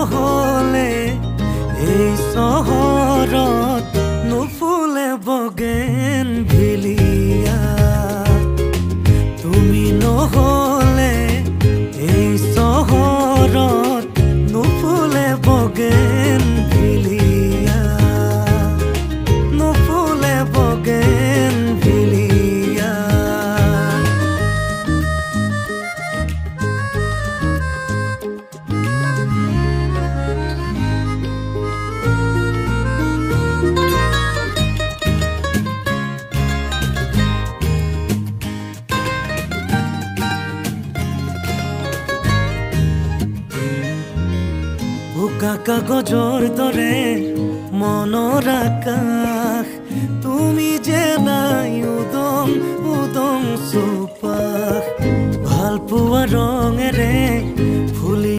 নহ'লে এই চহৰত নুফুলে বগেন ভিলিয়া তুমি নহ'লে এই চহৰত নুফুলে বগেন ভিলিয়া নুফুলে বগেন ভিলিয়া বোকা কাগজৰ দৰে মনৰ আকাশ তুমি যে নাই উদং উদং চৌপাশ ভাল পোৱা ৰঙেৰে ফুলি